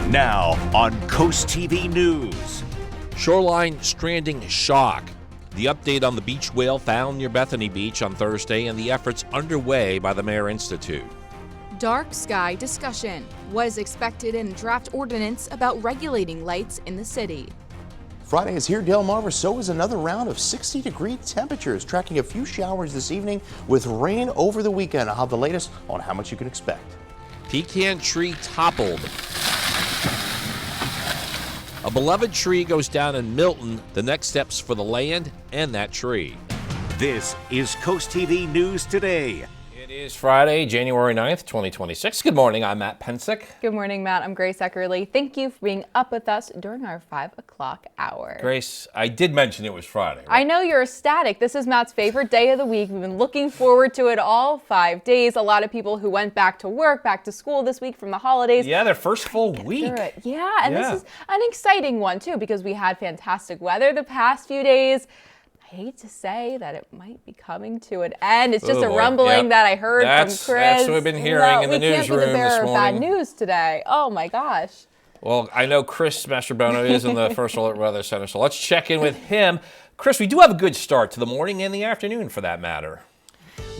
Now on CoastTV News. Shoreline stranding shock. The update on the beach whale found near Bethany Beach on Thursday and the efforts underway by the Mayor Institute. Dark sky discussion. What is expected in a draft ordinance about regulating lights in the city? Friday is here, Delmarva. So is another round of 60-degree temperatures. Tracking a few showers this evening with rain over the weekend. I'll have the latest on how much you can expect. Pecan tree toppled. A beloved tree goes down in Milton. The next steps for the land and that tree. This is CoastTV News Today. It is Friday, January 9th, 2026. Good morning, I'm Matt Pensick. Good morning, Matt. I'm Grace Eckerly. Thank you for being up with us during our 5 o'clock hour. Grace, I did mention it was Friday. Right? I know you're ecstatic. This is Matt's favorite day of the week. We've been looking forward to it all 5 days. A lot of people who went back to work, back to school this week from the holidays. Yeah, their first full week. Yeah, and this is an exciting one, too, because we had fantastic weather the past few days. I hate to say that it might be coming to an end. It's just a rumbling that I heard from Chris. That's what we've been hearing in the newsroom this morning. We can't be the bearer of bad news today. Oh, my gosh. Well, I know Chris Mastrobono is in the First Alert Weather Center, so let's check in with him. Chris, we do have a good start to the morning and the afternoon, for that matter.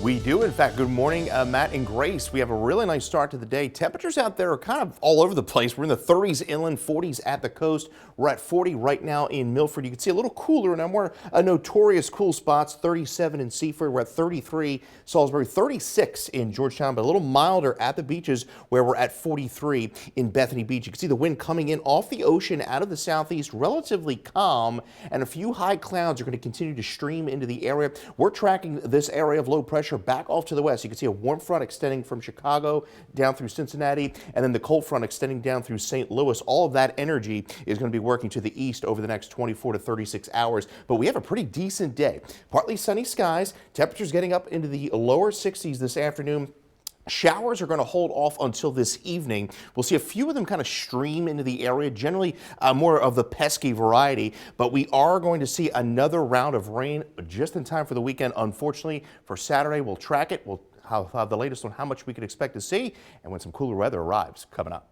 We do. In fact, good morning, Matt and Grace. We have a really nice start to the day. Temperatures out there are kind of all over the place. We're in the 30s inland, 40s at the coast. We're at 40 right now in Milford. You can see a little cooler in our more notorious cool spots. 37 in Seaford. We're at 33. Salisbury, 36 in Georgetown, but a little milder at the beaches where we're at 43 in Bethany Beach. You can see the wind coming in off the ocean out of the southeast, relatively calm, and a few high clouds are going to continue to stream into the area. We're tracking this area of low pressure back off to the west. You can see a warm front extending from Chicago down through Cincinnati, and then the cold front extending down through St. Louis. All of that energy is going to be working to the east over the next 24 to 36 hours. But we have a pretty decent day. Partly sunny skies, temperatures getting up into the lower 60s this afternoon. Showers are going to hold off until this evening. We'll see a few of them kind of stream into the area, generally more of the pesky variety, but we are going to see another round of rain just in time for the weekend. Unfortunately, for Saturday, we'll track it. We'll have the latest on how much we could expect to see and when some cooler weather arrives coming up.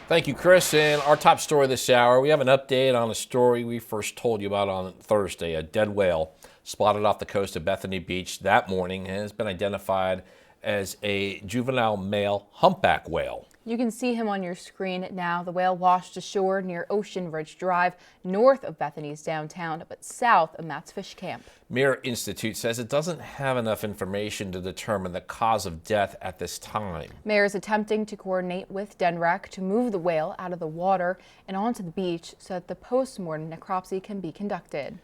Thank you, Chris. And our top story this hour, we have an update on a story we first told you about on Thursday. A dead whale spotted off the coast of Bethany Beach that morning has been identified as a juvenile male humpback whale. You can see him on your screen now. The whale washed ashore near Ocean Ridge Drive, north of Bethany's downtown, but south of Matt's Fish Camp. Mayor Institute says it doesn't have enough information to determine the cause of death at this time. Mayor is attempting to coordinate with DENREC to move the whale out of the water and onto the beach so that the post-mortem necropsy can be conducted.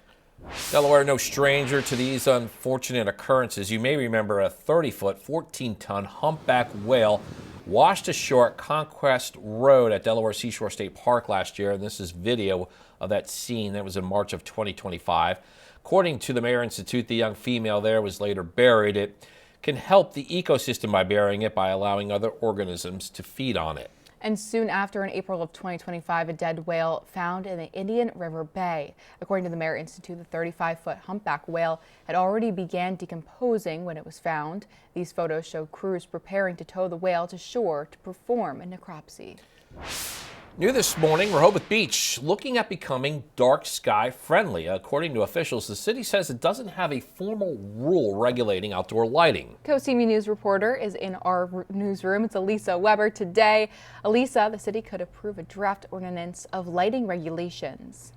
Delaware, no stranger to these unfortunate occurrences. You may remember a 30-foot, 14-ton humpback whale washed ashore at Conquest Road at Delaware Seashore State Park last year, and this is video of that scene. That was in March of 2025. According to the Mayor Institute, the young female there was later buried. It can help the ecosystem by burying it by allowing other organisms to feed on it. And soon after, in April of 2025, a dead whale found in the Indian River Bay. According to the Mayor Institute, the 35-foot humpback whale had already began decomposing when it was found. These photos show crews preparing to tow the whale to shore to perform a necropsy. New this morning, Rehoboth Beach looking at becoming dark sky friendly. According to officials, the city says it doesn't have a formal rule regulating outdoor lighting. CoastTV News reporter is in our newsroom. It's Elisa Weber today. Elisa, the city could approve a draft ordinance of lighting regulations.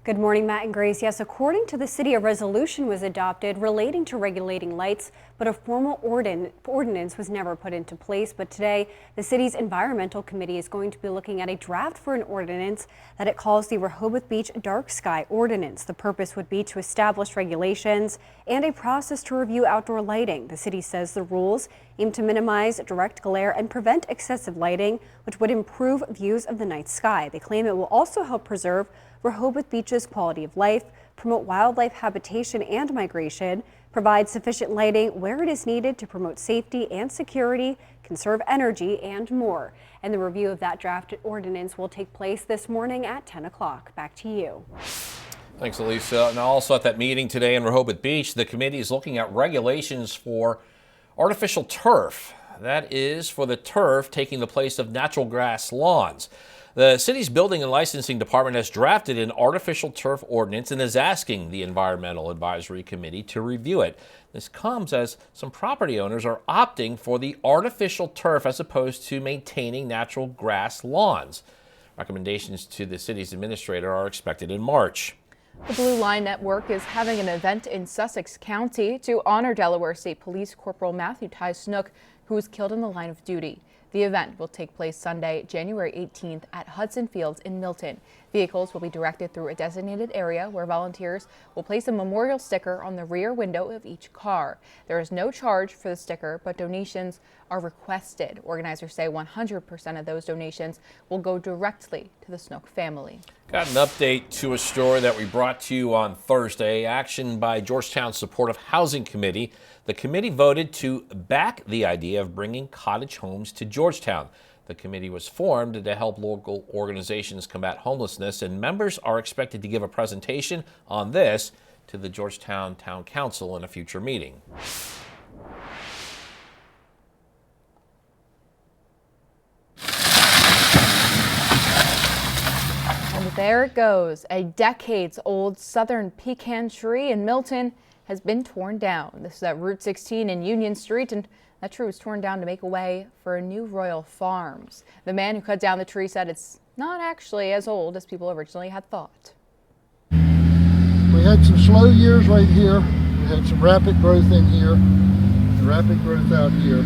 Good morning, Matt and Grace. Yes, according to the city, a resolution was adopted relating to regulating lights, but a formal ordinance was never put into place. But today, the city's environmental committee is going to be looking at a draft for an ordinance that it calls the Rehoboth Beach Dark Sky Ordinance. The purpose would be to establish regulations and a process to review outdoor lighting. The city says the rules aim to minimize direct glare and prevent excessive lighting, which would improve views of the night sky. They claim it will also help preserve Rehoboth Beach's quality of life, promote wildlife habitation and migration, provide sufficient lighting where it is needed to promote safety and security, conserve energy, and more. And the review of that draft ordinance will take place this morning at 10 o'clock. Back to you. Thanks, Elisa. Now, also at that meeting today in Rehoboth Beach, the committee is looking at regulations for artificial turf. That is for the turf taking the place of natural grass lawns. The city's building and licensing department has drafted an artificial turf ordinance and is asking the Environmental Advisory Committee to review it. This comes as some property owners are opting for the artificial turf as opposed to maintaining natural grass lawns. Recommendations to the city's administrator are expected in March. The Blue Line Network is having an event in Sussex County to honor Delaware State Police Corporal Matthew Ty Snook, who was killed in the line of duty. The event will take place Sunday, January 18th at Hudson Fields in Milton. Vehicles will be directed through a designated area where volunteers will place a memorial sticker on the rear window of each car. There is no charge for the sticker, but donations are requested. Organizers say 100% of those donations will go directly to the Snook family. Got an update to a story that we brought to you on Thursday. Action by Georgetown's Supportive Housing Committee. The committee voted to back the idea of bringing cottage homes to Georgetown. The committee was formed to help local organizations combat homelessness, and members are expected to give a presentation on this to the Georgetown Town Council in a future meeting. And there it goes. A decades-old southern pecan tree in Milton has been torn down. This is at Route 16 in Union Street, and that tree was torn down to make a way for a new Royal Farms. The man who cut down the tree said it's not actually as old as people originally had thought. We had some slow years right here. We had some rapid growth in here, and rapid growth out here.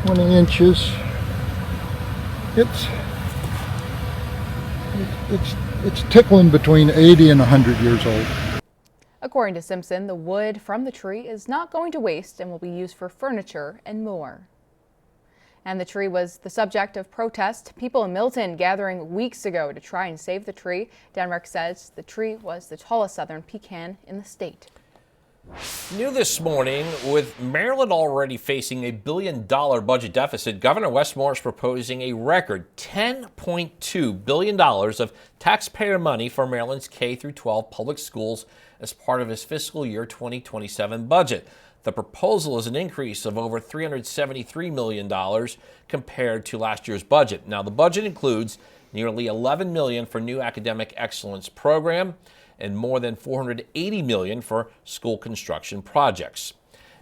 20 inches. It's tickling between 80 and 100 years old. According to Simpson, the wood from the tree is not going to waste and will be used for furniture and more. And the tree was the subject of protest. People in Milton gathering weeks ago to try and save the tree. Denmark says the tree was the tallest southern pecan in the state. New this morning, with Maryland already facing a $1 billion budget deficit, Governor Wes Moore is proposing a record $10.2 billion of taxpayer money for Maryland's K-12 public schools as part of his fiscal year 2027 budget. The proposal is an increase of over $373 million compared to last year's budget. Now, the budget includes nearly $11 million for new academic excellence program and more than $480 million for school construction projects.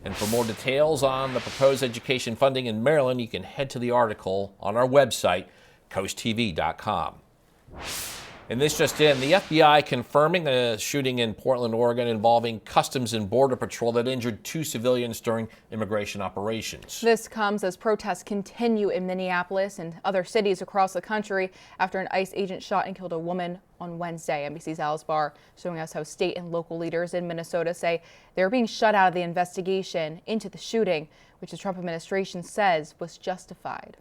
And for more details on the proposed education funding in Maryland, you can head to the article on our website, CoastTV.com. And this just in, the FBI confirming a shooting in Portland, Oregon involving Customs and Border Patrol that injured 2 civilians during immigration operations. This comes as protests continue in Minneapolis and other cities across the country after an ICE agent shot and killed a woman on Wednesday. NBC's Alice Barr showing us how state and local leaders in Minnesota say they're being shut out of the investigation into the shooting, which the Trump administration says was justified.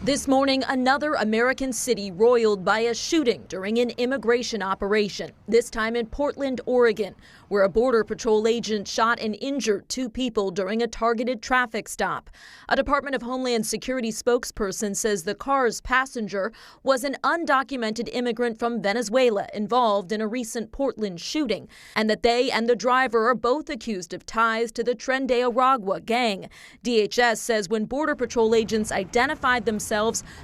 This morning, another American city roiled by a shooting during an immigration operation, this time in Portland, Oregon, where a Border Patrol agent shot and injured 2 people during a targeted traffic stop. A Department of Homeland Security spokesperson says the car's passenger was an undocumented immigrant from Venezuela involved in a recent Portland shooting, and that they and the driver are both accused of ties to the Tren de Aragua gang. DHS says when Border Patrol agents identified themselves,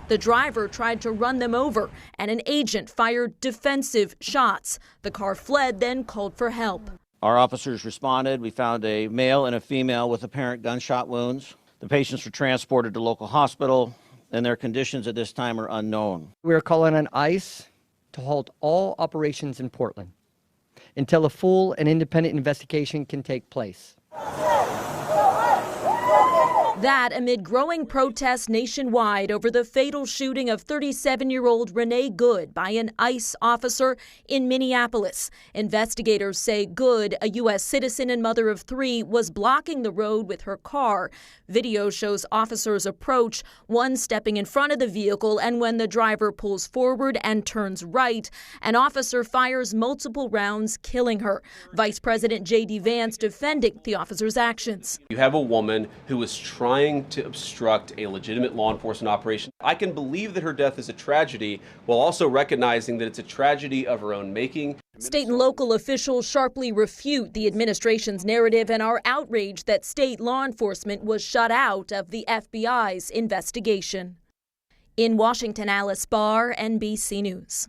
the driver tried to run them over, and an agent fired defensive shots. The car fled, then called for help. Our officers responded. We found a male and a female with apparent gunshot wounds. The patients were transported to local hospital, and their conditions at this time are unknown. We are calling on ICE to halt all operations in Portland until a full and independent investigation can take place. That amid growing protests nationwide over the fatal shooting of 37-year-old Renee Good by an ICE officer in Minneapolis. Investigators say Good, a U.S. citizen and mother of 3, was blocking the road with her car. Video shows officers approach, one stepping in front of the vehicle, and when the driver pulls forward and turns right, an officer fires multiple rounds, killing her. Vice President J.D. Vance defending the officer's actions. You have a woman who was trying to obstruct a legitimate law enforcement operation. I can believe that her death is a tragedy while also recognizing that it's a tragedy of her own making. State and local officials sharply refute the administration's narrative and are outraged that state law enforcement was shut out of the FBI's investigation. In Washington, Alice Barr, NBC News.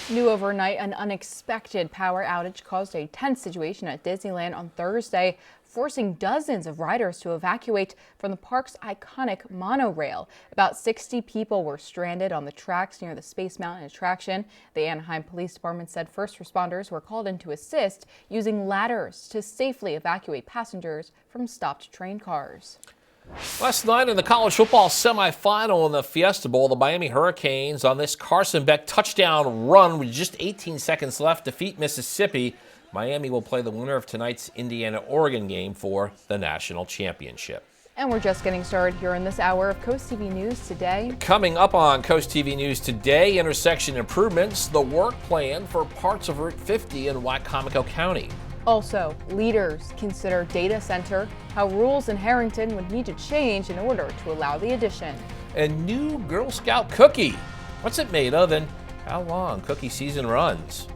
New overnight, an unexpected power outage caused a tense situation at Disneyland on Thursday, forcing dozens of riders to evacuate from the park's iconic monorail. About 60 people were stranded on the tracks near the Space Mountain attraction. The Anaheim Police Department said first responders were called in to assist using ladders to safely evacuate passengers from stopped train cars. Last night in the college football semifinal in the Fiesta Bowl, the Miami Hurricanes on this Carson Beck touchdown run with just 18 seconds left defeat Mississippi. Miami will play the winner of tonight's Indiana-Oregon game for the national championship. And we're just getting started here in this hour of Coast TV News Today. Coming up on Coast TV News Today, intersection improvements, the work plan for parts of Route 50 in Wycomico County. Also, leaders consider data center, how rules in Harrington would need to change in order to allow the addition. A new Girl Scout cookie. What's it made of and how long cookie season runs?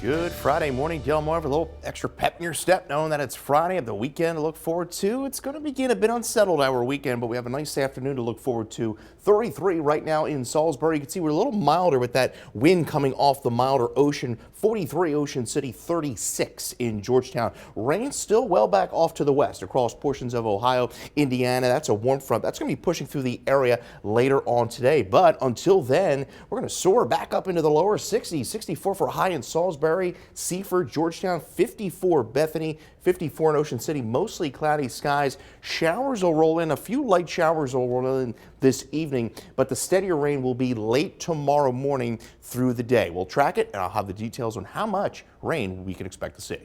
Good Friday morning, Delmarva. A little extra pep in your step knowing that it's Friday of the weekend to look forward to. It's going to begin a bit unsettled our weekend, but we have a nice afternoon to look forward to. 33 right now in Salisbury. You can see we're a little milder with that wind coming off the milder ocean. 43 Ocean City, 36 in Georgetown. Rain still well back off to the west across portions of Ohio, Indiana. That's a warm front. That's going to be pushing through the area later on today. But until then, we're going to soar back up into the lower 60s. 64 for a high in Salisbury, Seaford, Georgetown, 54 Bethany, 54 in Ocean City, mostly cloudy skies. Showers will roll in. A few light showers will roll in this evening, but the steadier rain will be late tomorrow morning through the day. We'll track it, and I'll have the details on how much rain we can expect to see.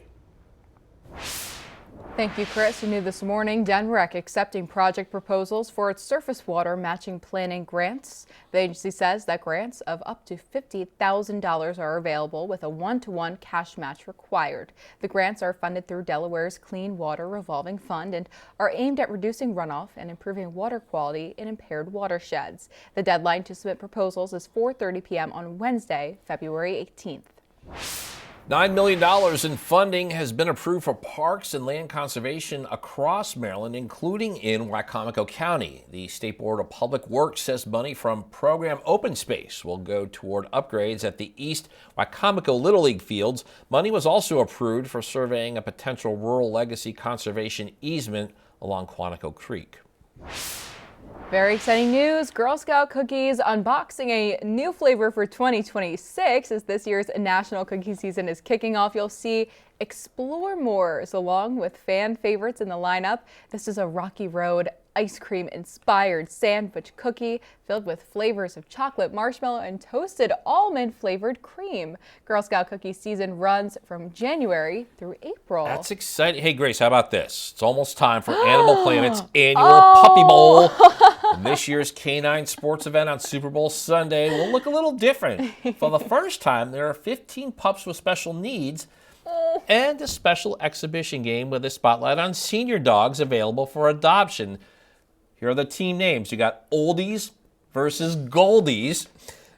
Thank you, Chris. You knew this morning, Denrec accepting project proposals for its surface water matching planning grants. The agency says that grants of up to $50,000 are available with a one-to-one cash match required. The grants are funded through Delaware's Clean Water Revolving Fund and are aimed at reducing runoff and improving water quality in impaired watersheds. The deadline to submit proposals is 4:30 p.m. on Wednesday, February 18th. $9 million in funding has been approved for parks and land conservation across Maryland, including in Wycomico County. The State Board of Public Works says money from program Open Space will go toward upgrades at the East Wycomico Little League fields. Money was also approved for surveying a potential rural legacy conservation easement along Quantico Creek. Very exciting news. Girl Scout cookies unboxing a new flavor for 2026 as this year's National Cookie Season is kicking off. You'll see Explore Mores along with fan favorites in the lineup. This is a Rocky Road ice cream inspired sandwich cookie filled with flavors of chocolate, marshmallow, and toasted almond flavored cream. Girl Scout cookie season runs from January through April. That's exciting. Hey, Grace, how about this? It's almost time for Animal Planet's annual Puppy Bowl. And this year's canine sports event on Super Bowl Sunday will look a little different. For the first time, there are 15 pups with special needs and a special exhibition game with a spotlight on senior dogs available for adoption. Here are the team names. You got Oldies versus Goldies.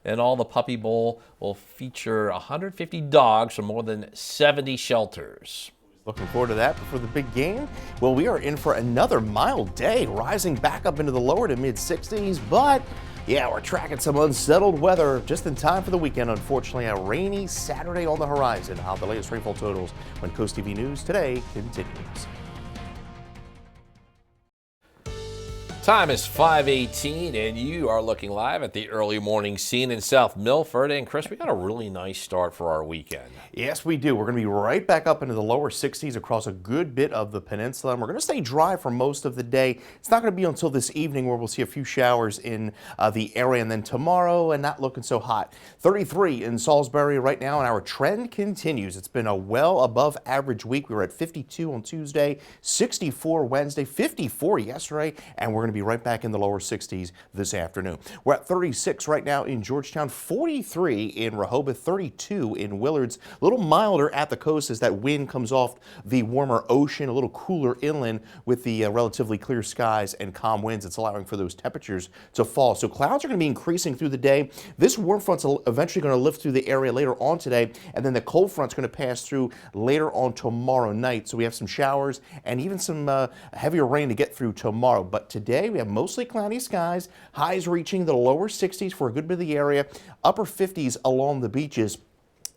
And all the Puppy Bowl will feature 150 dogs from more than 70 shelters. Looking forward to that before the big game. Well, we are in for another mild day, rising back up into the lower to mid 60s. But yeah, we're tracking some unsettled weather just in time for the weekend. Unfortunately, a rainy Saturday on the horizon. I'll have the latest rainfall totals when Coast TV News Today continues. Time is 5:18, and you are looking live at the early morning scene in South Milford. And Chris, we got a really nice start for our weekend. Yes, we do. We're going to be right back up into the lower 60s across a good bit of the peninsula, and we're going to stay dry for most of the day. It's not going to be until this evening where we'll see a few showers in the area, and then tomorrow, and not looking so hot. 33 in Salisbury right now, and our trend continues. It's been a well above average week. We were at 52 on Tuesday, 64 Wednesday, 54 yesterday, and we're going to be be right back in the lower 60s this afternoon. We're at 36 right now in Georgetown, 43 in Rehoboth, 32 in Willards. A little milder at the coast as that wind comes off the warmer ocean, a little cooler inland with the relatively clear skies and calm winds. It's allowing for those temperatures to fall. So clouds are going to be increasing through the day. This warm front's eventually going to lift through the area later on today, and then the cold front's going to pass through later on tomorrow night. So we have some showers and even some heavier rain to get through tomorrow. But today we have mostly cloudy skies, highs reaching the lower 60s for a good bit of the area, upper 50s along the beaches.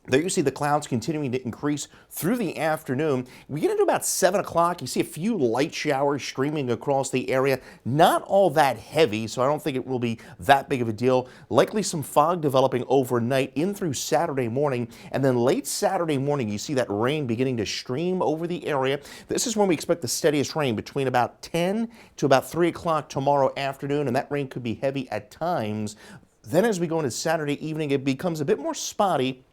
There you see the clouds continuing to increase through the afternoon. We get into about 7 o'clock. You see a few light showers streaming across the area. Not all that heavy, so I don't think it will be that big of a deal. Likely some fog developing overnight in through Saturday morning. And then late Saturday morning, you see that rain beginning to stream over the area. This is when we expect the steadiest rain between about 10 to about 3 o'clock tomorrow afternoon. And that rain could be heavy at times. Then as we go into Saturday evening, it becomes a bit more spotty.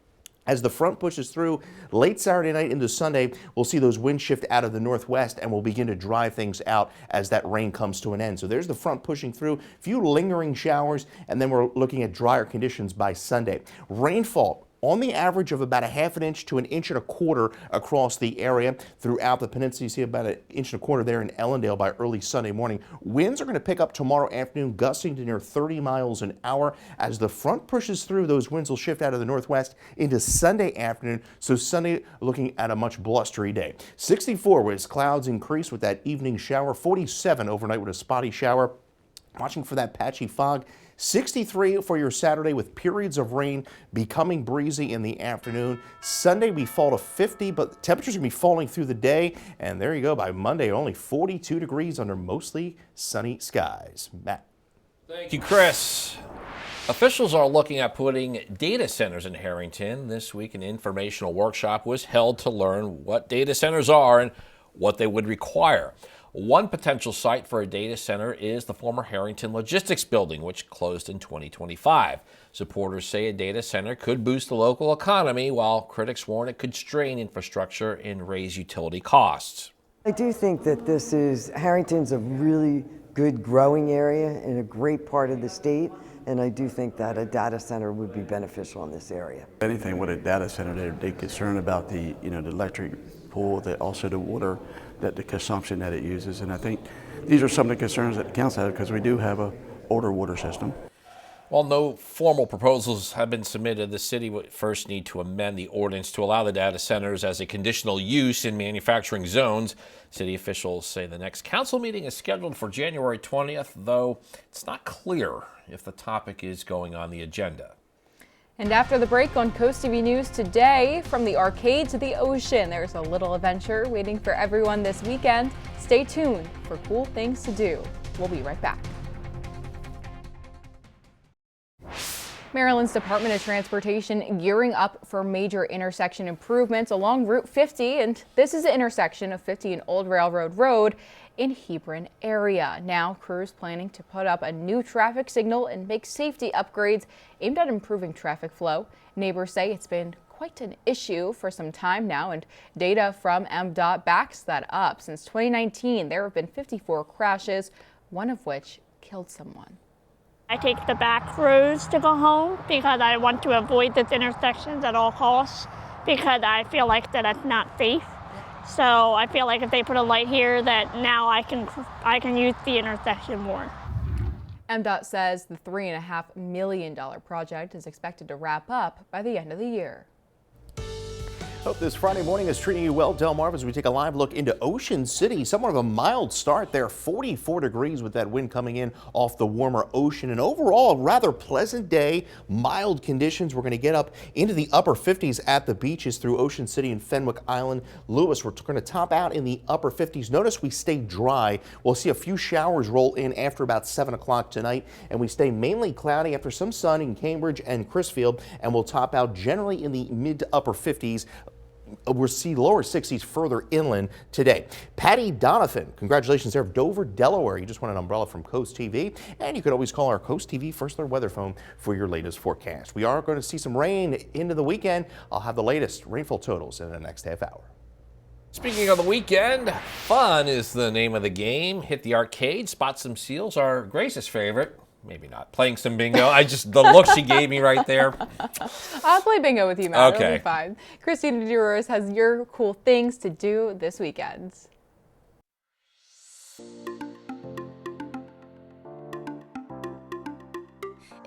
As the front pushes through late Saturday night into Sunday, we'll see those winds shift out of the northwest and we'll begin to dry things out as that rain comes to an end. So there's the front pushing through, a few lingering showers, and then we're looking at drier conditions by Sunday. Rainfall on the average of about a ½ inch to 1.25 inches across the area throughout the peninsula. You see about 1.25 inches there in Ellendale by early Sunday morning. Winds are going to pick up tomorrow afternoon, gusting to near 30 miles an hour. As the front pushes through, those winds will shift out of the northwest into Sunday afternoon. So Sunday looking at a much blustery day. 64 as clouds increase with that evening shower. 47 overnight with a spotty shower. Watching for that patchy fog. 63 for your Saturday with periods of rain becoming breezy in the afternoon. Sunday we fall to 50, but temperatures are going to be falling through the day. And there you go, by Monday, only 42 degrees under mostly sunny skies. Matt. Thank you, Chris. Officials are looking at putting data centers in Harrington. This week, an informational workshop was held to learn what data centers are and what they would require. One potential site for a data center is the former Harrington Logistics Building, which closed in 2025. Supporters say a data center could boost the local economy, while critics warn it could strain infrastructure and raise utility costs. I do think that Harrington's a really good growing area in a great part of the state, and I do think that a data center would be beneficial in this area. Anything with a data center, they're concerned about the electric pool, also the water, that the consumption that it uses, and I think these are some of the concerns that the council have because we do have an older water system. While no formal proposals have been submitted, the city would first need to amend the ordinance to allow the data centers as a conditional use in manufacturing zones. City officials say the next council meeting is scheduled for January 20th, though it's not clear if the topic is going on the agenda. And after the break on Coast TV News today, from the arcade to the ocean, there's a little adventure waiting for everyone this weekend. Stay tuned for cool things to do. We'll be right back. Maryland's Department of Transportation gearing up for major intersection improvements along Route 50, and this is the intersection of 50 and Old Railroad Road in Hebron area. Now, crews planning to put up a new traffic signal and make safety upgrades aimed at improving traffic flow. Neighbors say it's been quite an issue for some time now, and data from MDOT backs that up. Since 2019, there have been 54 crashes, one of which killed someone. I take the back roads to go home because I want to avoid these intersections at all costs because I feel like that it's not safe. So I feel like if they put a light here that now I can use the intersection more. MDOT says the $3.5 million project is expected to wrap up by the end of the year. Hope this Friday morning is treating you well, Delmarva, as we take a live look into Ocean City. Somewhat of a mild start there, 44 degrees with that wind coming in off the warmer ocean. And overall, a rather pleasant day, mild conditions. We're going to get up into the upper 50s at the beaches through Ocean City and Fenwick Island. Lewis, we're going to top out in the upper 50s. Notice we stay dry. We'll see a few showers roll in after about 7 o'clock tonight, and we stay mainly cloudy after some sun in Cambridge and Crisfield, and we'll top out generally in the mid to upper 50s. We'll see lower 60s further inland today. Patty Donovan, congratulations there of Dover, Delaware. You just won an umbrella from Coast TV, and you can always call our Coast TV First Alert weather phone for your latest forecast. We are going to see some rain into the weekend. I'll have the latest rainfall totals in the next half hour. Speaking of the weekend, fun is the name of the game. Hit the arcade, spot some seals, our Grace's favorite. Maybe not. Playing some bingo. The look she gave me right there. I'll play bingo with you, Matt. Okay. It'll be fine. Christina DeRoos has your cool things to do this weekend.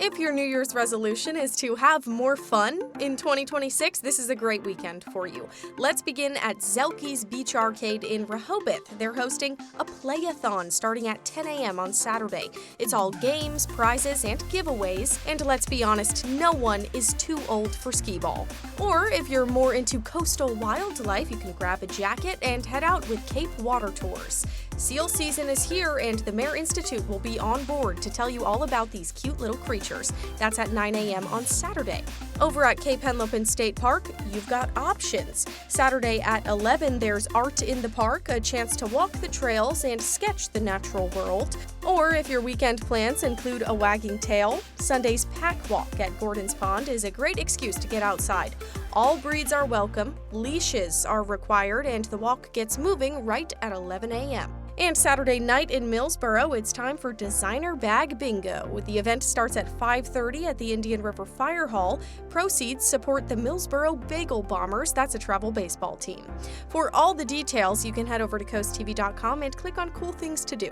If your New Year's resolution is to have more fun in 2026, this is a great weekend for you. Let's begin at Zelke's Beach Arcade in Rehoboth. They're hosting a play-a-thon starting at 10 a.m. on Saturday. It's all games, prizes, and giveaways, and let's be honest, no one is too old for skee-ball. Or if you're more into coastal wildlife, you can grab a jacket and head out with Cape Water Tours. Seal season is here, and the Mare Institute will be on board to tell you all about these cute little creatures. That's at 9 a.m. on Saturday. Over at Cape Henlopen State Park, you've got options. Saturday at 11, there's art in the park, a chance to walk the trails and sketch the natural world. Or if your weekend plans include a wagging tail, Sunday's pack walk at Gordon's Pond is a great excuse to get outside. All breeds are welcome, leashes are required, and the walk gets moving right at 11 a.m. And Saturday night in Millsboro, it's time for Designer Bag Bingo. The event starts at 5:30 at the Indian River Fire Hall. Proceeds support the Millsboro Bagel Bombers. That's a travel baseball team. For all the details, you can head over to CoastTV.com and click on Cool Things to Do.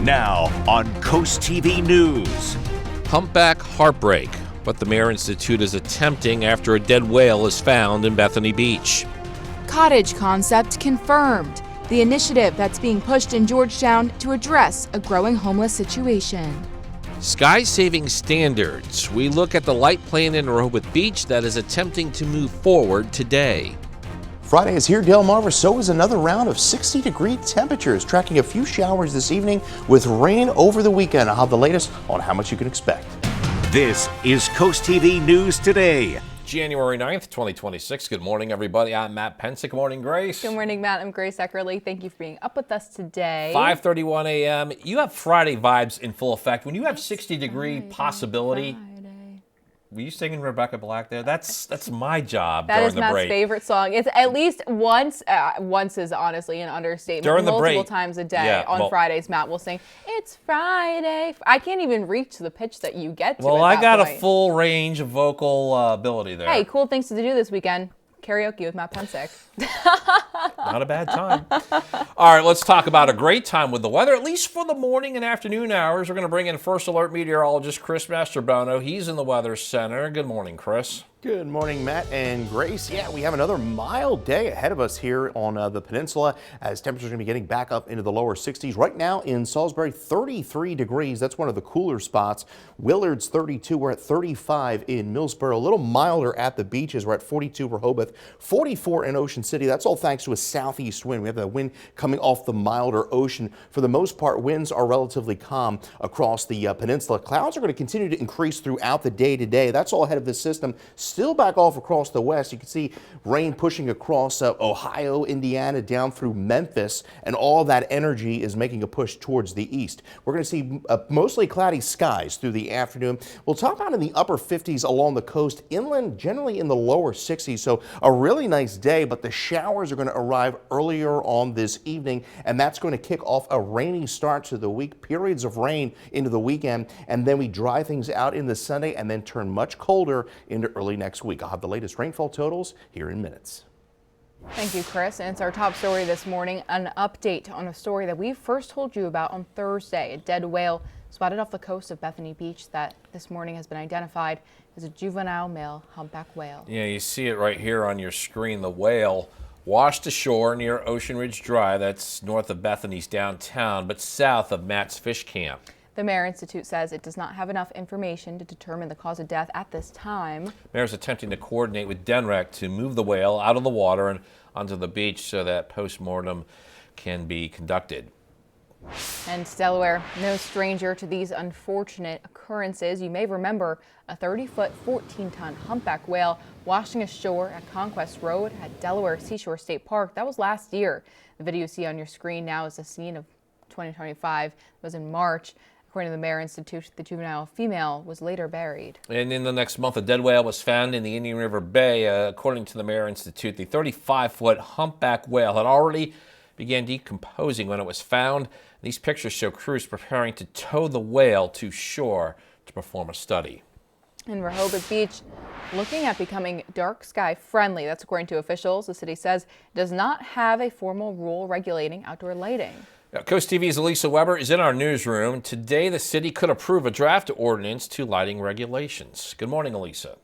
Now on Coast TV News. Humpback heartbreak, what the Mare Institute is attempting after a dead whale is found in Bethany Beach. Cottage concept confirmed. The initiative that's being pushed in Georgetown to address a growing homeless situation. Sky-saving standards. We look at the light plane in Rehoboth Beach that is attempting to move forward today. Friday is here, Delmarva. So is another round of 60-degree temperatures. Tracking a few showers this evening with rain over the weekend. I'll have the latest on how much you can expect. This is Coast TV News Today. January 9th, 2026. Good morning, everybody. I'm Matt Pensick. Good morning, Grace. Good morning, Matt. I'm Grace Eckerly. Thank you for being up with us today. 5:31 a.m. You have Friday vibes in full effect. When you have 60-degree possibility, were you singing Rebecca Black there? That's my job That during is the Matt's break. favorite song. It's at least once. Once is honestly an understatement. During the Multiple break. times a day on Fridays, Matt will sing, "It's Friday." I can't even reach the pitch that you get to. Well, at I that got point. a full range of vocal ability there. Hey, cool things to do this weekend. Karaoke with Matt Pensick. Not a bad time. All right, let's talk about a great time with the weather, at least for the morning and afternoon hours. We're going to bring in First Alert meteorologist Chris Mastrobono. He's in the Weather Center. Good morning, Chris. Good morning, Matt and Grace. Yeah, we have another mild day ahead of us here on the peninsula as temperatures are going to be getting back up into the lower 60s. Right now in Salisbury, 33 degrees. That's one of the cooler spots. Willard's 32. We're at 35 in Millsboro. A little milder at the beaches. We're at 42 Rehoboth, 44 in Ocean City. That's all thanks to a southeast wind. We have the wind coming off the milder ocean. For the most part, winds are relatively calm across the peninsula. Clouds are going to continue to increase throughout the day today. That's all ahead of this system. Still back off across the west. You can see rain pushing across Ohio, Indiana, down through Memphis, and all that energy is making a push towards the east. We're going to see mostly cloudy skies through the afternoon. We'll top out in the upper 50s along the coast, inland generally in the lower 60s. So a really nice day, but the showers are going to arrive earlier on this evening, and that's going to kick off a rainy start to the week, periods of rain into the weekend, and then we dry things out in the Sunday and then turn much colder into early next week. I'll have the latest rainfall totals here in minutes. Thank you, Chris. And it's our top story this morning, an update on a story that we first told you about on Thursday. A dead whale spotted off the coast of Bethany Beach that this morning has been identified as a juvenile male humpback whale. Yeah, you see it right here on your screen. The whale washed ashore near Ocean Ridge Drive. That's north of Bethany's downtown, but south of Matt's Fish Camp. The Mare Institute says it does not have enough information to determine the cause of death at this time. Mare's attempting to coordinate with DENREC to move the whale out of the water and onto the beach so that post-mortem can be conducted. And Delaware, no stranger to these unfortunate occurrences. You may remember a 30-foot, 14-ton humpback whale washing ashore at Conquest Road at Delaware Seashore State Park. That was last year. The video you see on your screen now is a scene of 2025. It was in March. According to the Mayor Institute, the juvenile female was later buried. And in the next month, a dead whale was found in the Indian River Bay. According to the Mayor Institute, the 35-foot humpback whale had already began decomposing when it was found. These pictures show crews preparing to tow the whale to shore to perform a study. In Rehoboth Beach, looking at becoming dark sky friendly. That's according to officials. The city says it does not have a formal rule regulating outdoor lighting. Now, Coast TV's Elisa Weber is in our newsroom. Today, the city could approve a draft ordinance to lighting regulations. Good morning, Elisa.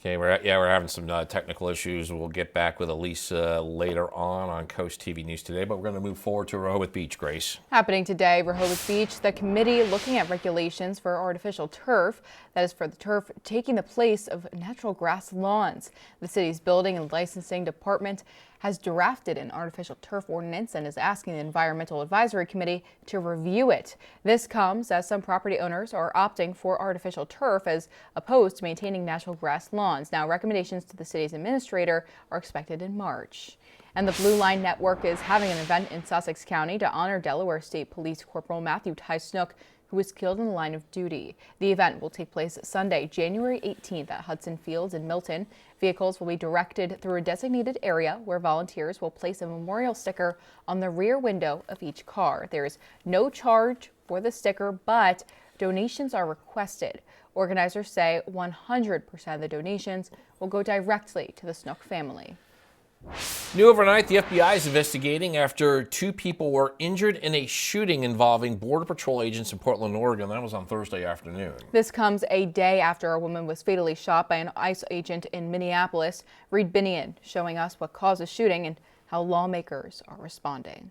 Okay, we're having some technical issues. We'll get back with Elisa later on Coast TV News Today, but we're going to move forward to Rehoboth Beach, Grace. Happening today, Rehoboth Beach, the committee looking at regulations for artificial turf. That is for the turf taking the place of natural grass lawns. The city's building and licensing department has drafted an artificial turf ordinance and is asking the Environmental Advisory Committee to review it. This comes as some property owners are opting for artificial turf as opposed to maintaining natural grass lawns. Now, recommendations to the city's administrator are expected in March. And the Blue Line Network is having an event in Sussex County to honor Delaware State Police Corporal Matthew Ty Snook, who was killed in the line of duty. The event will take place Sunday, January 18th at Hudson Fields in Milton. Vehicles will be directed through a designated area where volunteers will place a memorial sticker on the rear window of each car. There is no charge for the sticker, but donations are requested. Organizers say 100% of the donations will go directly to the Snook family. New overnight, the FBI is investigating after 2 people were injured in a shooting involving Border Patrol agents in Portland, Oregon. That was on Thursday afternoon. This comes a day after a woman was fatally shot by an ICE agent in Minneapolis. Reed Binion showing us what caused the shooting and how lawmakers are responding.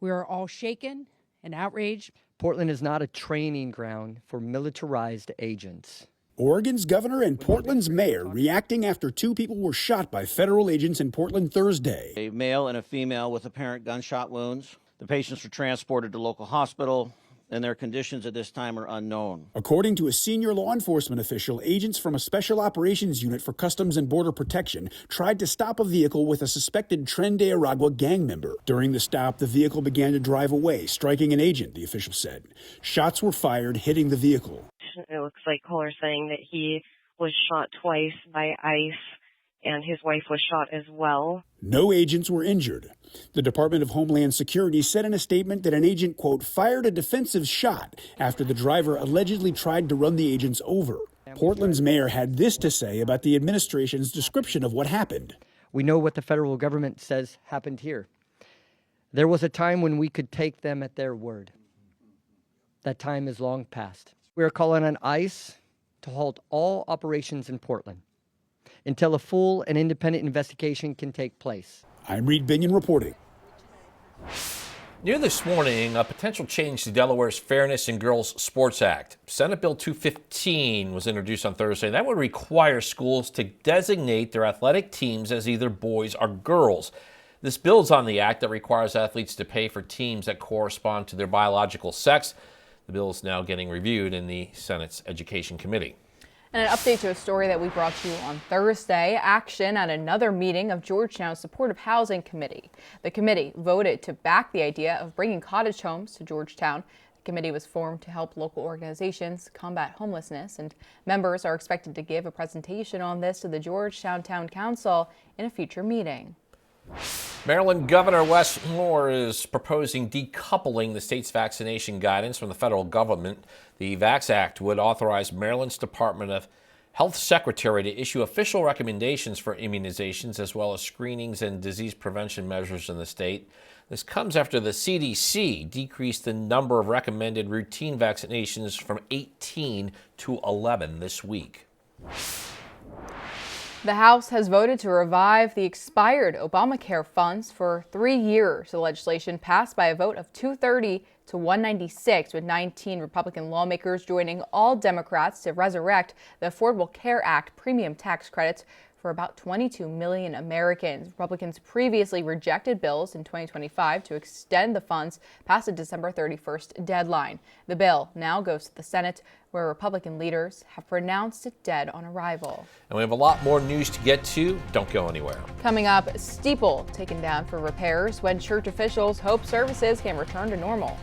We are all shaken and outraged. Portland is not a training ground for militarized agents. Oregon's governor and Portland's mayor reacting after 2 people were shot by federal agents in Portland Thursday. A male and a female with apparent gunshot wounds. The patients were transported to local hospital, and their conditions at this time are unknown. According to a senior law enforcement official, agents from a special operations unit for Customs and Border Protection tried to stop a vehicle with a suspected Tren de Aragua gang member. During the stop, the vehicle began to drive away, striking an agent, the official said. Shots were fired, hitting the vehicle. It looks like Kohler saying that he was shot twice by ICE and his wife was shot as well. No agents were injured. The Department of Homeland Security said in a statement that an agent, quote, fired a defensive shot after the driver allegedly tried to run the agents over. Portland's mayor had this to say about the administration's description of what happened. We know what the federal government says happened here. There was a time when we could take them at their word. That time is long past. We are calling on ICE to halt all operations in Portland until a full and independent investigation can take place. I'm Reed Binion reporting. New this morning, a potential change to Delaware's Fairness in Girls Sports Act. Senate Bill 215 was introduced on Thursday. That would require schools to designate their athletic teams as either boys or girls. This builds on the act that requires athletes to pay for teams that correspond to their biological sex. The bill is now getting reviewed in the Senate's Education Committee. And an update to a story that we brought to you on Thursday. Action at another meeting of Georgetown's Supportive Housing Committee. The committee voted to back the idea of bringing cottage homes to Georgetown. The committee was formed to help local organizations combat homelessness, and members are expected to give a presentation on this to the Georgetown Town Council in a future meeting. Maryland Governor Wes Moore is proposing decoupling the state's vaccination guidance from the federal government. The Vax Act would authorize Maryland's Department of Health Secretary to issue official recommendations for immunizations as well as screenings and disease prevention measures in the state. This comes after the CDC decreased the number of recommended routine vaccinations from 18 to 11 this week. The House has voted to revive the expired Obamacare funds for 3 years. The legislation passed by a vote of 230 to 196, with 19 Republican lawmakers joining all Democrats to resurrect the Affordable Care Act premium tax credits for about 22 million Americans. Republicans previously rejected bills in 2025 to extend the funds past the December 31st deadline. The bill now goes to the Senate, where Republican leaders have pronounced it dead on arrival. And we have a lot more news to get to. Don't go anywhere. Coming up, steeple taken down for repairs when church officials hope services can return to normal.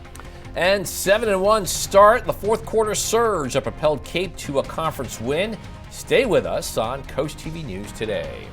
And 7-1 start. The fourth quarter surge that propelled Cape to a conference win. Stay with us on Coast TV News Today.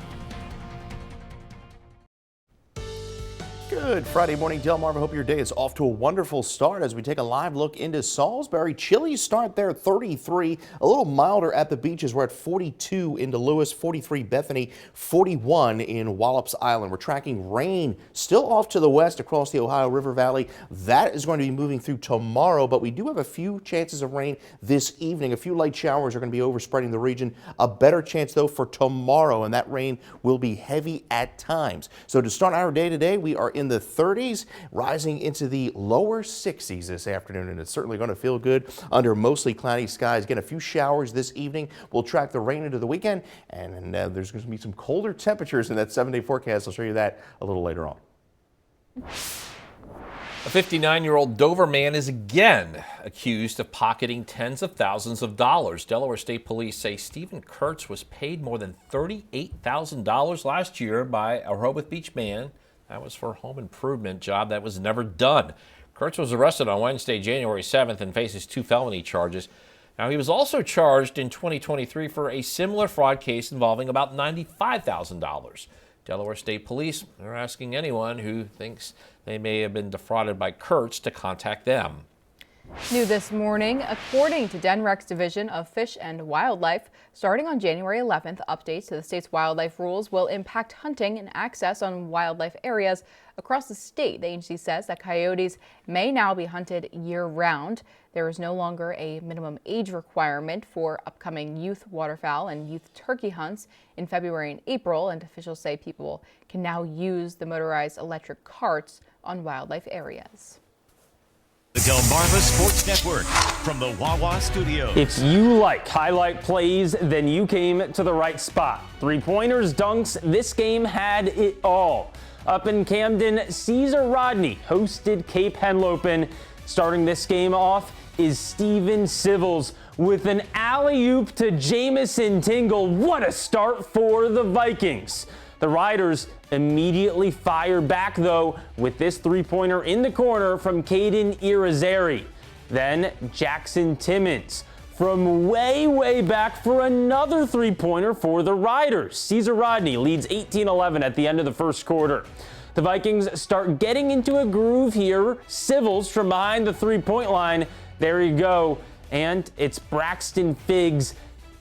Good Friday morning, Delmarva. Hope your day is off to a wonderful start as we take a live look into Salisbury. Chilly start there, 33. A little milder at the beaches. We're at 42 into Lewis, 43 Bethany, 41 in Wallops Island. We're tracking rain still off to the west across the Ohio River Valley. That is going to be moving through tomorrow, but we do have a few chances of rain this evening. A few light showers are going to be overspreading the region. A better chance, though, for tomorrow, and that rain will be heavy at times. So to start our day today, we are in the 30s, rising into the lower 60s this afternoon, and it's certainly going to feel good under mostly cloudy skies. Again, a few showers this evening. We'll track the rain into the weekend, and there's going to be some colder temperatures in that 7-day forecast. I'll show you that a little later on. A 59-year-old Dover man is again accused of pocketing tens of thousands of dollars. Delaware State Police say Stephen Kurtz was paid more than $38,000 last year by a Rehoboth Beach man. That was for a home improvement job that was never done. Kurtz was arrested on Wednesday, January 7th, and faces 2 felony charges. Now, he was also charged in 2023 for a similar fraud case involving about $95,000. Delaware State Police are asking anyone who thinks they may have been defrauded by Kurtz to contact them. New this morning, according to DenRec's Division of Fish and Wildlife, starting on January 11th, updates to the state's wildlife rules will impact hunting and access on wildlife areas across the state. The agency says that coyotes may now be hunted year-round. There is no longer a minimum age requirement for upcoming youth waterfowl and youth turkey hunts in February and April, and officials say people can now use the motorized electric carts on wildlife areas. The Delmarva Sports Network from the Wawa Studios. If you like highlight plays, then you came to the right spot. Three-pointers, dunks, this game had it all. Up in Camden, Caesar Rodney hosted Cape Henlopen. Starting this game off is Steven Civils with an alley-oop to Jamison Tingle. What a start for the Vikings. The Riders immediately fire back, though, with this three-pointer in the corner from Caden Irizarry. Then Jackson Timmons from way back for another three-pointer for the Riders. Caesar Rodney leads 18-11 at the end of the first quarter. The Vikings start getting into a groove here. Civils from behind the three-point line. There you go. And it's Braxton Figgs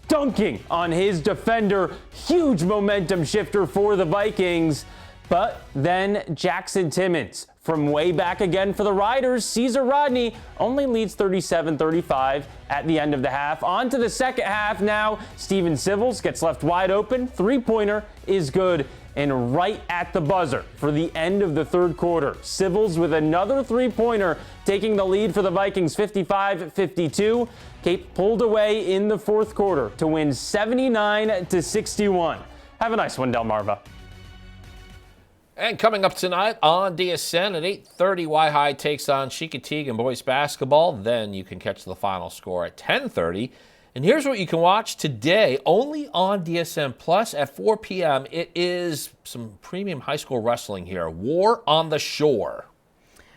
dunking on his defender. Huge momentum shifter for the Vikings. But then Jackson Timmons from way back again for the Riders. Caesar Rodney only leads 37-35 at the end of the half. On to the second half now. Steven Civils gets left wide open. Three-pointer is good. And right at the buzzer for the end of the third quarter, Civils with another three-pointer taking the lead for the Vikings 55-52. Cape pulled away in the fourth quarter to win 79-61. Have a nice one, Delmarva. And coming up tonight on DSN at 8:30, Y-High takes on Chicoutimi in boys basketball. Then you can catch the final score at 10:30. And here's what you can watch today, only on DSN Plus at 4 p.m. It is some premium high school wrestling here, War on the Shore.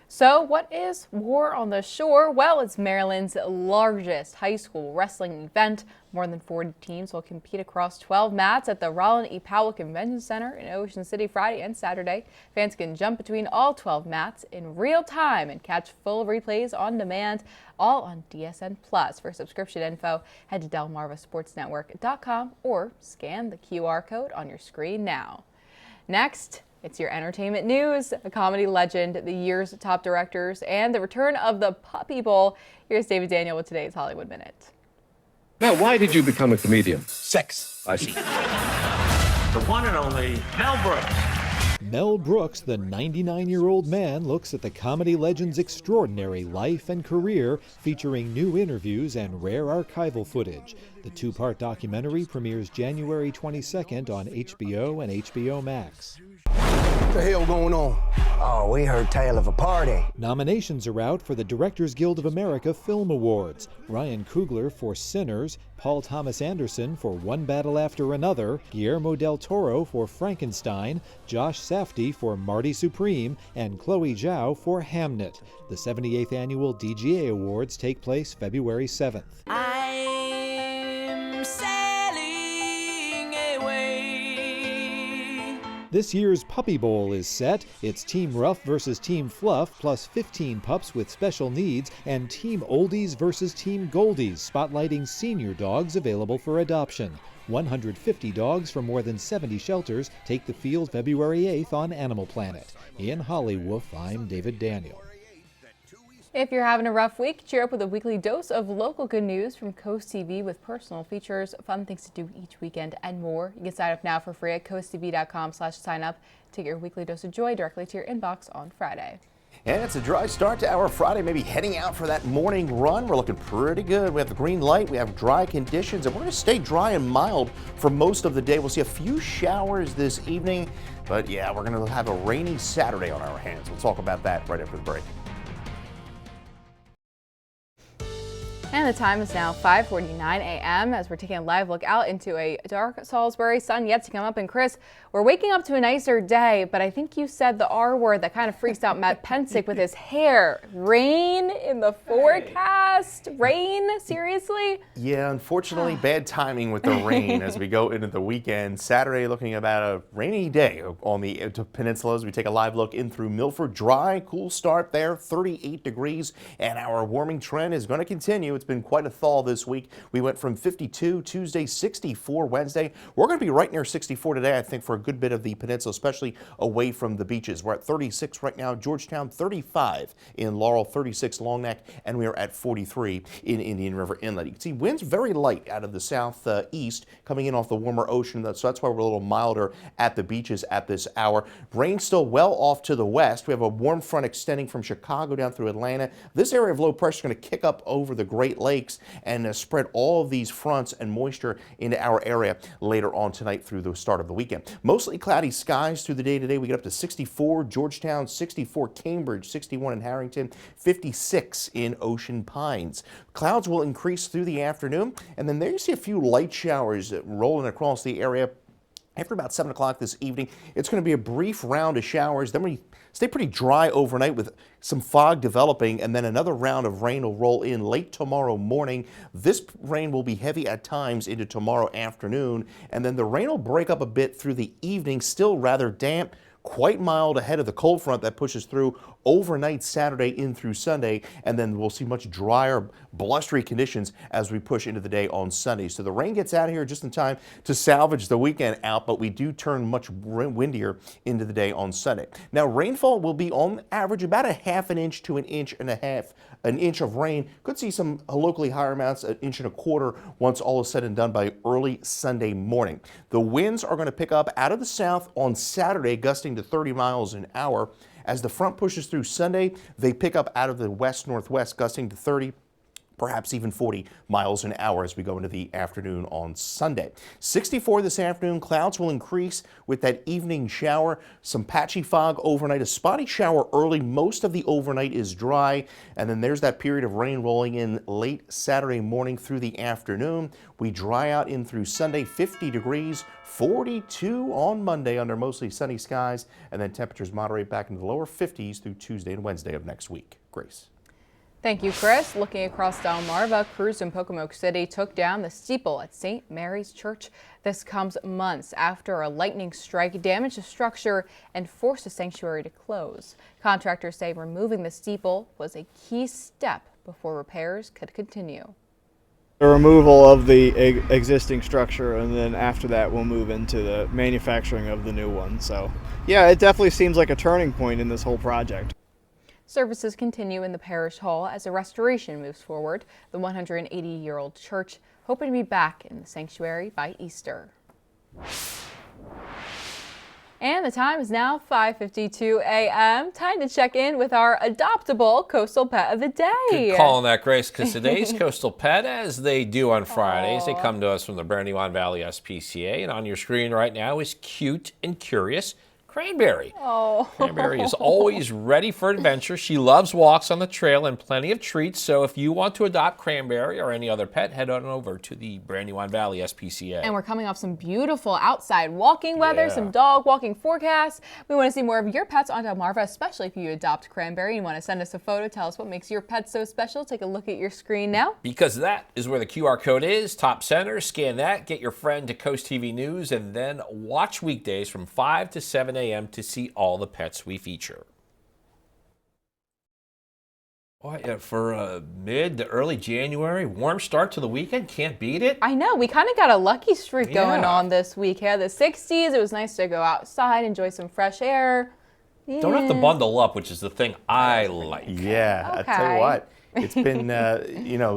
So what is War on the Shore? Well, it's Maryland's largest high school wrestling event. More than 40 teams will compete across 12 mats at the Rollin E. Powell Convention Center in Ocean City Friday and Saturday. Fans can jump between all 12 mats in real time and catch full replays on demand, all on DSN Plus. For subscription info, head to DelmarvaSportsNetwork.com or scan the QR code on your screen now. Next, it's your entertainment news. A comedy legend, the year's top directors, and the return of the Puppy Bowl. Here's David Daniel with today's Hollywood Minute. Now, why did you become a comedian? Sex. I see. The one and only Mel Brooks. Mel Brooks, the 99-year-old man, looks at the comedy legend's extraordinary life and career, featuring new interviews and rare archival footage. The two-part documentary premieres January 22nd on HBO and HBO Max. What the hell going on? Oh, we heard tale of a party. Nominations are out for the Directors Guild of America Film Awards. Ryan Coogler for Sinners, Paul Thomas Anderson for One Battle After Another, Guillermo del Toro for Frankenstein, Josh Safdie for Marty Supreme, and Chloe Zhao for Hamnet. The 78th Annual DGA Awards take place February 7th. I'm sailing away. This year's Puppy Bowl is set. It's Team Rough versus Team Fluff, plus 15 pups with special needs, and Team Oldies versus Team Goldies, spotlighting senior dogs available for adoption. 150 dogs from more than 70 shelters take the field February 8th on Animal Planet. In Hollywood, I'm David Daniel. If you're having a rough week, cheer up with a weekly dose of local good news from Coast TV with personal features, fun things to do each weekend, and more. You can sign up now for free at coasttv.com/sign-up to get your weekly dose of joy directly to your inbox on Friday. And it's a dry start to our Friday, maybe heading out for that morning run. We're looking pretty good. We have the green light, we have dry conditions, and we're going to stay dry and mild for most of the day. We'll see a few showers this evening, but yeah, we're going to have a rainy Saturday on our hands. We'll talk about that right after the break. And the time is now 5:49 a.m. as we're taking a live look out into a dark Salisbury. Sun yet to come up. And Chris, we're waking up to a nicer day, but I think you said the R word that kind of freaks out Matt Pensick with his hair. Rain in the forecast? Rain? Seriously? Yeah, unfortunately, bad timing with the rain as we go into the weekend. Saturday looking about a rainy day on the peninsula as we take a live look in through Milford. Dry, cool start there, 38 degrees, and our warming trend is going to continue. It's been quite a thaw this week. We went from 52 Tuesday, 64 Wednesday. We're going to be right near 64 today, I think, for a good bit of the peninsula, especially away from the beaches. We're at 36 right now, Georgetown 35 in Laurel, 36 Long Neck, and we are at 43 in Indian River Inlet. You can see winds very light out of the southeast coming in off the warmer ocean, so that's why we're a little milder at the beaches at this hour. Rain still well off to the west. We have a warm front extending from Chicago down through Atlanta. This area of low pressure is going to kick up over the Great Lakes and spread all of these fronts and moisture into our area later on tonight through the start of the weekend. Mostly cloudy skies through the day today. We get up to 64 Georgetown, 64 Cambridge, 61 in Harrington, 56 in Ocean Pines. Clouds will increase through the afternoon, and then there you see a few light showers rolling across the area. After about 7 o'clock this evening, it's going to be a brief round of showers. Then we stay pretty dry overnight with some fog developing, and then another round of rain will roll in late tomorrow morning. This rain will be heavy at times into tomorrow afternoon, and then the rain will break up a bit through the evening, still rather damp, quite mild ahead of the cold front that pushes through overnight Saturday in through Sunday, and then we'll see much drier, blustery conditions as we push into the day on Sunday. So the rain gets out of here just in time to salvage the weekend out, but we do turn much windier into the day on Sunday. Now, rainfall will be on average about a half an inch to an inch and a half. An inch of rain. Could see some locally higher amounts, an inch and a quarter, once all is said and done by early Sunday morning. The winds are going to pick up out of the south on Saturday, gusting to 30 miles an hour. As the front pushes through Sunday, they pick up out of the west-northwest, gusting to 30, perhaps even 40 miles an hour as we go into the afternoon on Sunday. 64 this afternoon. Clouds will increase with that evening shower. Some patchy fog overnight, a spotty shower early. Most of the overnight is dry, and then there's that period of rain rolling in late Saturday morning through the afternoon. We dry out in through Sunday, 50 degrees, 42 on Monday under mostly sunny skies, and then temperatures moderate back into the lower 50s through Tuesday and Wednesday of next week. Grace. Thank you, Chris. Looking across Delmarva, crews in Pocomoke City took down the steeple at St. Mary's Church. This comes months after a lightning strike damaged the structure and forced the sanctuary to close. Contractors say removing the steeple was a key step before repairs could continue. The removal of the existing structure, and then after that we'll move into the manufacturing of the new one. So yeah, it definitely seems like a turning point in this whole project. Services continue in the parish hall as the restoration moves forward. The 180-year-old church hoping to be back in the sanctuary by Easter. And the time is now 5:52 a.m. Time to check in with our adoptable coastal pet of the day. Good call on that, Grace, because today's coastal pet, as they do on Fridays, they come to us from the Brandywine Valley SPCA, and on your screen right now is cute and curious Cranberry. Oh. Cranberry is always ready for adventure. She loves walks on the trail and plenty of treats. So if you want to adopt Cranberry or any other pet, head on over to the Brandywine Valley SPCA. And we're coming off some beautiful outside walking weather, some dog walking forecasts. We want to see more of your pets on Delmarva, especially if you adopt Cranberry. You want to send us a photo, tell us what makes your pet so special. Take a look at your screen now. Because that is where the QR code is, top center. Scan that, get your friend to CoastTV News, and then watch weekdays from 5 to 7 a.m. to see all the pets we feature. Boy, for mid to early January, warm start to the weekend, can't beat it. I know, we kind of got a lucky streak going on this week. Yeah, the 60s, it was nice to go outside, enjoy some fresh air. Yeah. Don't have to bundle up, which is the thing I like. Yeah, I tell you what. It's been,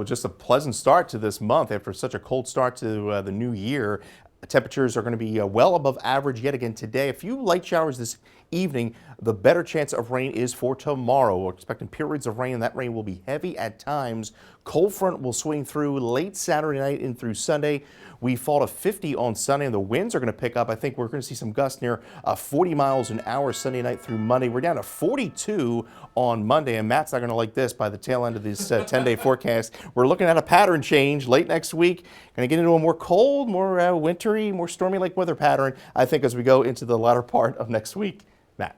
just a pleasant start to this month after such a cold start to the new year. Temperatures are going to be well above average yet again today. A few light showers this evening. The better chance of rain is for tomorrow. We're expecting periods of rain, and that rain will be heavy at times. Cold front will swing through late Saturday night and through Sunday. We fall to 50 on Sunday, and the winds are going to pick up. I think we're going to see some gusts near 40 miles an hour Sunday night through Monday. We're down to 42 on Monday, and Matt's not going to like this by the tail end of this 10-day forecast. We're looking at a pattern change late next week. Going to get into a more cold, more wintry, more stormy-like weather pattern, I think, as we go into the latter part of next week. Matt.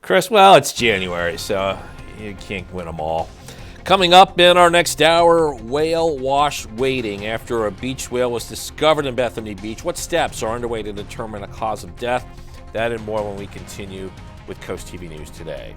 Chris, well, it's January, so you can't win them all. Coming up in our next hour, whale wash waiting after a beach whale was discovered in Bethany Beach. What steps are underway to determine a cause of death? That and more when we continue with Coast TV News Today.